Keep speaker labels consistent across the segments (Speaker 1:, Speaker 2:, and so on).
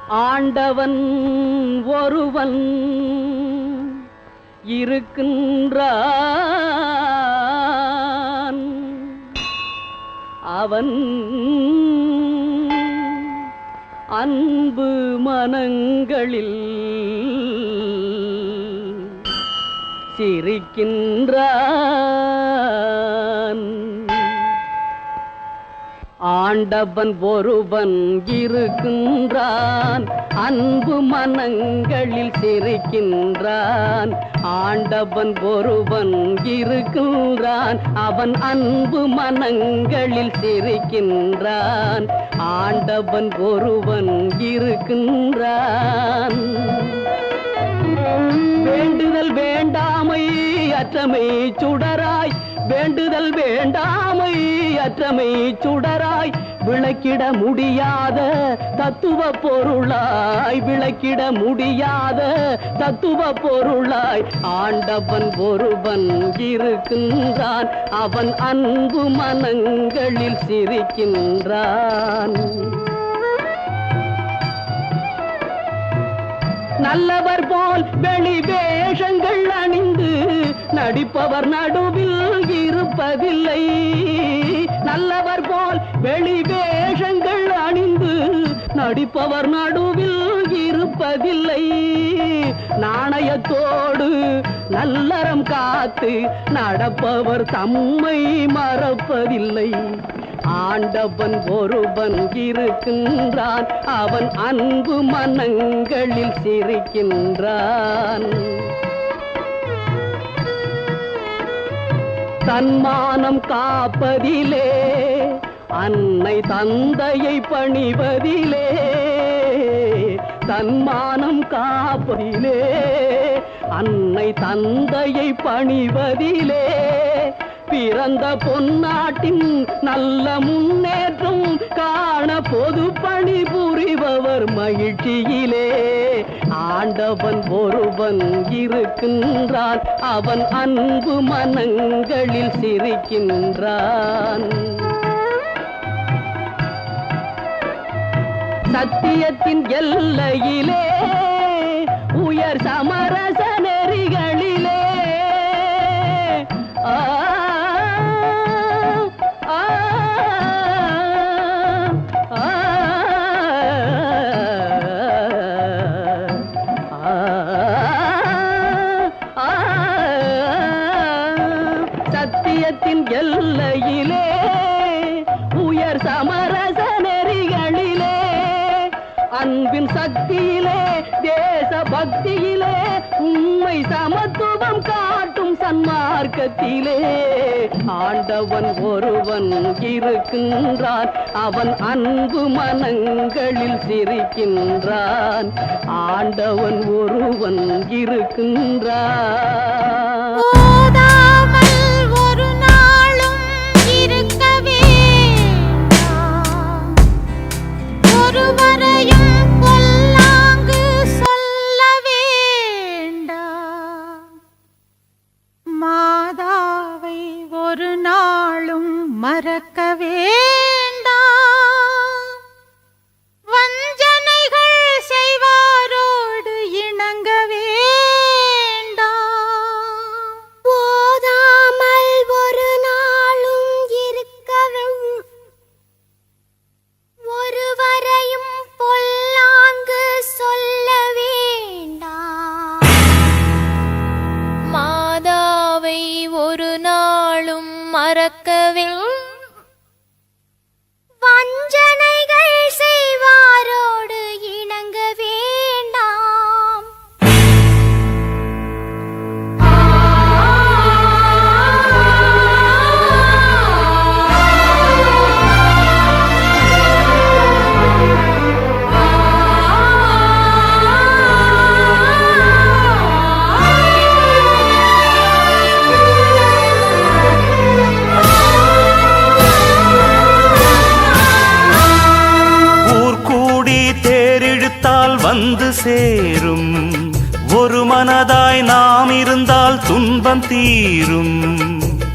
Speaker 1: ஆண்டவன் ஒருவன் இருக்கின்றான். அவன் அன்பு மனங்களில் சிரிக்கின்றான். ஆண்டவன் ஒருவன் இருக்கின்றான், அன்பு மனங்களில் சிரிக்கின்றான். ஆண்டவன் ஒருவன் இருக்கின்றான், அவன் அன்பு மனங்களில் சிரிக்கின்றான். ஆண்டவன் ஒருவன் இருக்கின்றான். வேண்டுதல் வேண்டாமை அற்றமை சுடராய், வேண்டுதல் வேண்டாமை அற்றமை சுடராய், விளக்கிட முடியாத தத்துவ பொருளாய், விளக்கிட முடியாத தத்துவ பொருளாய். ஆண்டவன் ஒருவன் இருக்கின்றான், அவன் அன்பு மனங்களில் சிரிக்கின்றான். நல்லவர் போல் வெளி வேஷங்கள் அணிந்து நடிப்பவர் நடுவில் இருப்பதில்லை. நல்லவர் போல் வெளி வேஷங்கள் அணிந்து நடிப்பவர் நடுவில் இருப்பதில்லை. நாணயத்தோடு நல்லறம் காத்து நடப்பவர் தம்மை மறப்பதில்லை. ஆண்டவன் ஒருவன் இருக்கின்றான், அவன் அன்பு மனங்களில் சிரிக்கின்றான். தன்மானம் காப்பதிலே, அன்னை தந்தையை பணிவதிலே, தன்மானம் காப்பதிலே, அன்னை தந்தையை பணிவதிலே, பிறந்த பொன்னாட்டின் நல்ல முன்னேற்றம் காண பொது பணி புரிபவர் மகிழ்ச்சியிலே. ஆண்டவன் ஒருவன் இருக்கின்றான், அவன் அன்பு மனங்களில் சிரிக்கின்றான். சத்தியத்தின் எல்லையிலே, உயர் சமரச நெறிகளிலே, சத்தியத்தின் எல்லையிலே, உயர் சமரச நெறிகளிலே, அன்பின் சக்தியிலே, தேச பக்தியிலே, உண்மை சமத்துவம் காட்டும் சன்மார்க்கத்திலே. ஆண்டவன் ஒருவன் இருக்கின்றான், அவன் அன்பு மனங்களில் சிரிக்கின்றான். ஆண்டவன் ஒருவன் இருக்கின்றான்.
Speaker 2: மறக்க வேண்டாம், வஞ்சனைகள் செய்வாரோடு இணங்க வேண்டாம்.
Speaker 3: போதாமல் ஒரு நாளும் இருக்கவும், ஒருவரையும் பொல்லாங்கு சொல்ல வேண்டாம்.
Speaker 2: மாதாவை ஒரு நாளும் மறக்கவே,
Speaker 3: வஞ்சனைகள் செய்வாரோடு இணங்க வேண்டாம்.
Speaker 4: வந்து சேரும் ஒரு மனதாய் நாம் இருந்தால் துன்பம் தீரும்.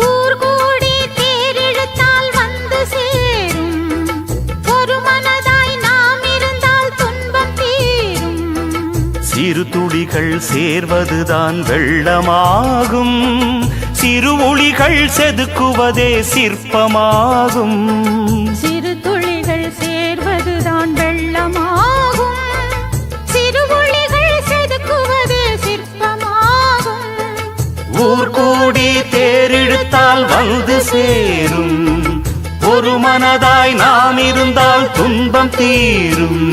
Speaker 2: ஊர் கூடி தேரிழுத்தால் வந்து சேரும் ஒரு மனதாய் நாம் இருந்தால் துன்பம் தீரும்.
Speaker 4: சிறு துளிகள் சேர்வதுதான் வெள்ளமாகும் சிறு ஒளிகள் செதுக்குவதே சிற்பமாகும்
Speaker 2: சிறு துளிகள் சேர்வதுதான் வெள்ளமாகும் சிறு ஒளிகள் செதுக்குவதே சிற்பமாகும்
Speaker 4: ஊர் கூடி தேரிழுத்தால் வந்து சேரும் ஒரு மனதாய் நாம் இருந்தால் துன்பம் தீரும்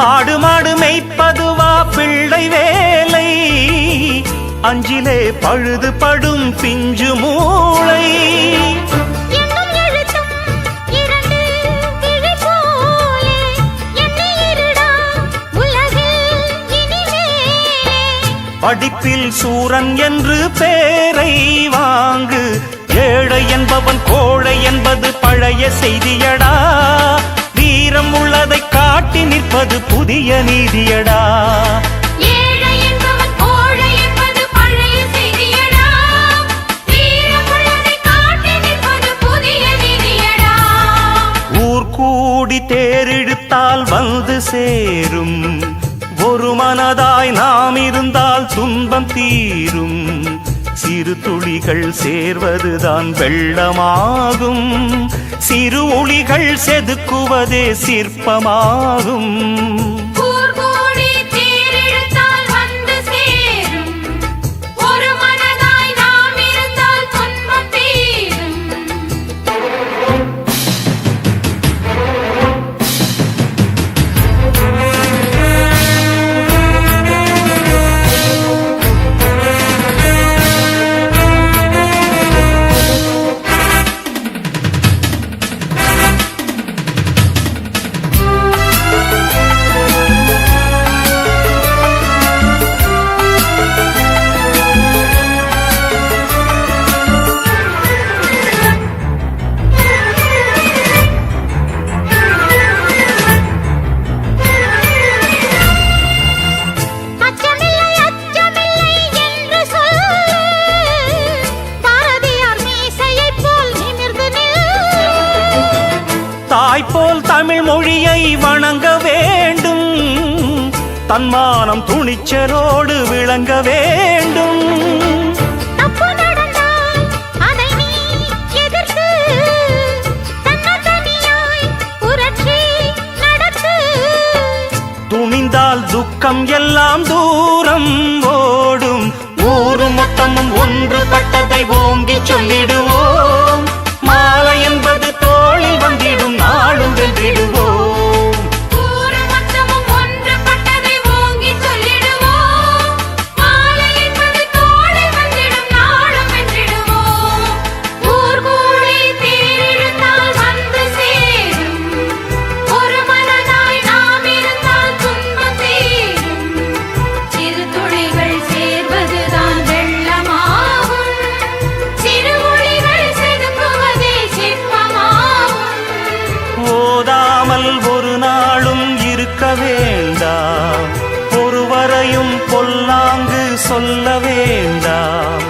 Speaker 4: ஆடு மாடு மேய்ப்பதுவா பிள்ளை வேலை அஞ்சிலே பழுது படும் பிஞ்சு மூளை படிப்பில் சூரன் என்று பேரை வாங்கு ஏழை என்பவன் கோழை என்பது பழைய செய்தியடா வீரம் உள்ளதை காட்டி நிற்பது புதிய நீதியடா ஊர் கூடி தேரிழுத்தால் வந்து சேரும் ஒரு மனதாய் நாம் இருந்தால் துன்பம் தீரும் சிறு துளிகள் சேர்வதுதான் வெள்ளமாகும் சிறு ஒளிகள் செதுக்குவதே சிற்பமாகும் தாய்போல் தமிழ் மொழியை வணங்க வேண்டும் தன்மானம் துணிச்சலோடு விளங்க வேண்டும் துணிந்தால் துக்கம் எல்லாம் தூரம் ஓடும் ஊரு மொத்தமும் ஒன்றுபட்டதை ஓங்கி சொல்லிடுவோம் மாலை என்பது தோளில் வந்திடும் நாளும் வென்றிடுவோம் ஒரு நாளும் இருக்க வேண்டாம் ஒருவரையும் பொல்லாங்கு சொல்ல வேண்டாம்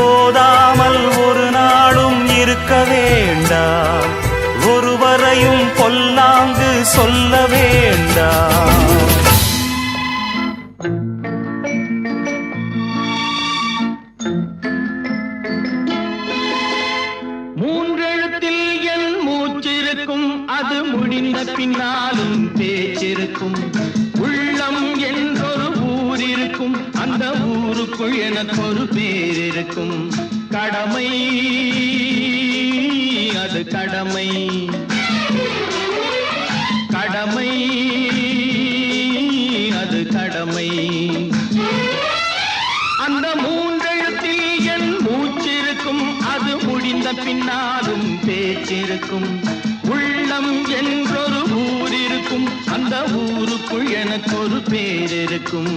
Speaker 4: ஓதாமல் ஒரு நாளும் இருக்க வேண்டாம் ஒருவரையும் பொல்லாங்கு சொல்ல வேண்டாம்
Speaker 1: மூன்றெழுத்தில் என் மூச்சிருக்கும் அது முடிந்த பின்னாலும் பேச்சிருக்கும் உள்ளம் என்றொரு ஊர் இருக்கும் அந்த ஊருக்குள் எனக்கு ஒரு பேர் இருக்கும் கடமை அது கடமை கடமை பேச்சிருக்கும். உள்ளம் என்றொரு ஊர் இருக்கும், அந்த ஊருக்குள் எனக்கு ஒரு பேர் இருக்கும்.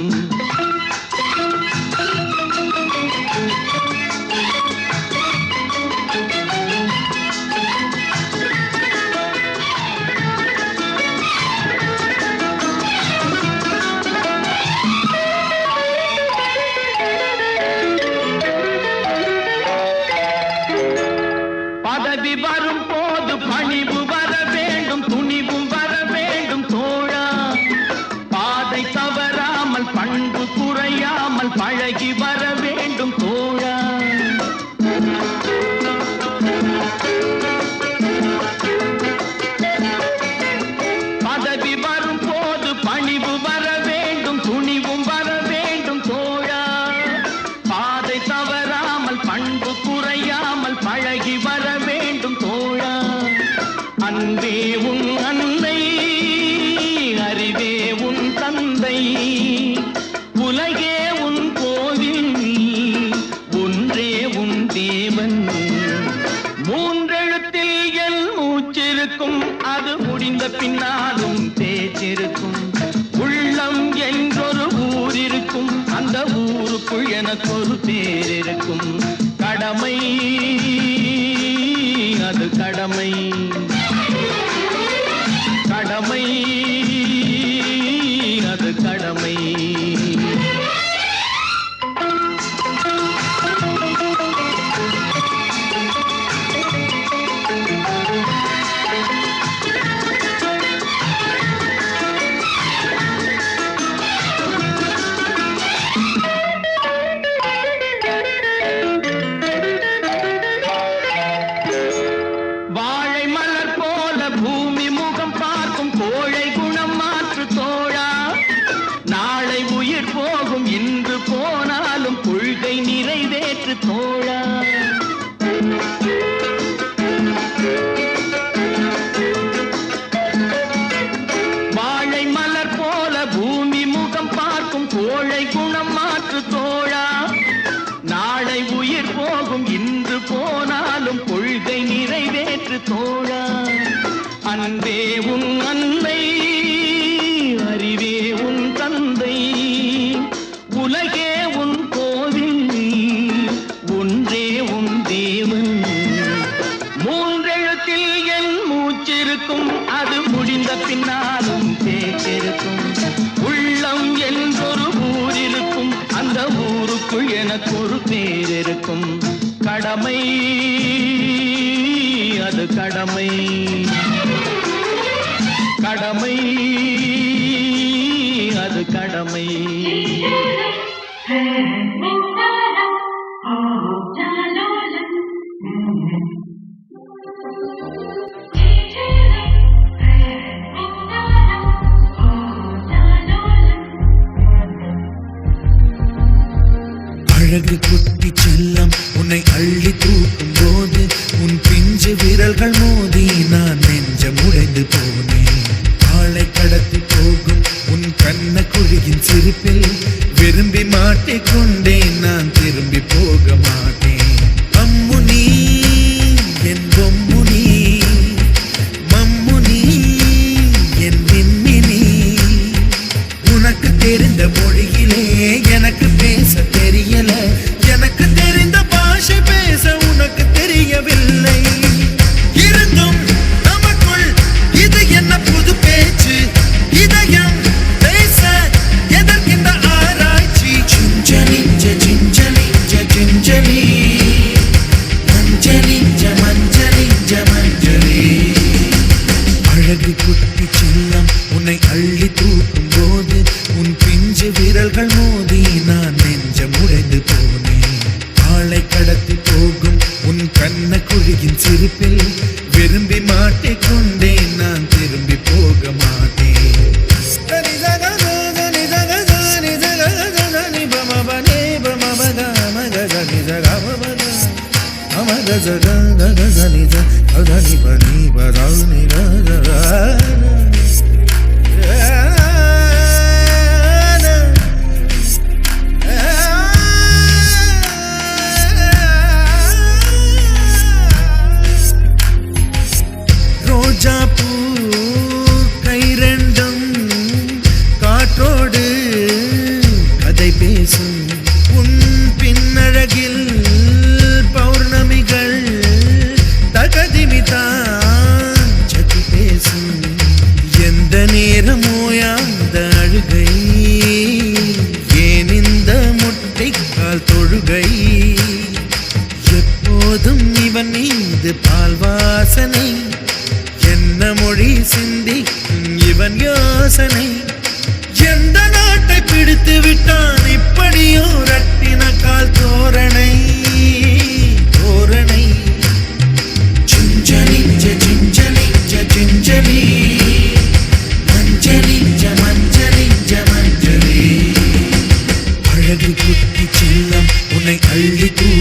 Speaker 1: பதவி வரும் போது பணிவு வர வேண்டும், துணிவும் வர வேண்டும் தோழா. பாதை தவறாமல் பண்பு குறையாமல் பழகி வர வேண்டும் தோழா. பதவி வரும் போது பணிவு வர வேண்டும், துணிவும் வர வேண்டும் தோழா. பாதை தவறாமல் பண்பு குறையாமல் பழகி வர வேண்டும் தோழா. அன்பே உன் அன்னை, அறிவே உன் தந்தை, உலகே உன் கோவில், ஒன்றே உன் தேவன். மூன்றெழுத்தில் என் மூச்சிருக்கும், அது முடிந்த பின்னாலும் பேச்சிருக்கும். உள்ளம் என்றொரு ஊர் இருக்கும், அந்த ஊருக்குள் எனக்கு ஒரு பேர் இருக்கும். கடமை அது கடமை, கடமை அது கடமை. வாழை மலர் போல பூமி முகம் பார்க்கும், கோழை குணம் மாற்று தோழா. நாளை உயிர் போகும், இன்று போனாலும் கொள்கை நிறைவேற்று தோழா. வாழை மலர் போல பூமி முகம் பார்க்கும், கோழை குணம் மாற்று தோழா. நாளை உயிர் போகும், இன்று போனாலும் கொள்கை நிறைவேற்று தோழா. அன்பே உன் அன்னை, அறிவே உன் தந்தை, உலகே உன் கோவில், ஒன்றே உன் தேவன். மூன்றெழுத்தில் என் மூச்சிருக்கும், அது முடிந்த பின்னாலும் பேச்சிருக்கும். உள்ளம் என்றொரு ஊர் இருக்கும், அந்த ஊருக்குள் எனக்கு ஒரு பேர் இருக்கும். கடமை அது கடமை, கடமை அது கடமை.
Speaker 5: அழகு குட்டி செல்லம் உன்னை அள்ளி தூக்கும் போது உன் பிஞ்சு விரல்கள் மோதி நான் நெஞ்சம் உடைந்து போனேன். ஆளை கடத்தி போகும் உன் கண்ண குழியின் சிரிப்பில் விரும்பி மாட்டிக்கொண்டேன், நான் திரும்பி போக மாட்டேன். அம்முனி என் பொம்முனி, மம்முனி என் மின்மினி. உனக்கு தெரிந்த மொழியிலே எனக்கு பேச தெரியல, எனக்கு தெரிந்த பாஷை பேச உனக்கு தெரியவில்லை. இருந்தும் நமக்குள் இது என்ன புது பேச்சு, இதயம் பேச எதற்கின்ற ஆராய்ச்சி. Gingelly gingelly gingelly, மஞ்சளி மஞ்சளி மஞ்சளி. அழகு குட்டி செல்லம் உன்னை அள்ளி தூக்கும் போது உன் பிஞ்சு விரல்கள் மோதி நான் நெஞ்சம் உடைந்து போனேன். ஆளை கடத்தி போகும் உன் கண்ண குழியின் சிரிப்பில் விரும்பி மாட்டிக்கொண்டேன், நான் திரும்பி போக மாட்டேன். அள்ளி தூக்கும்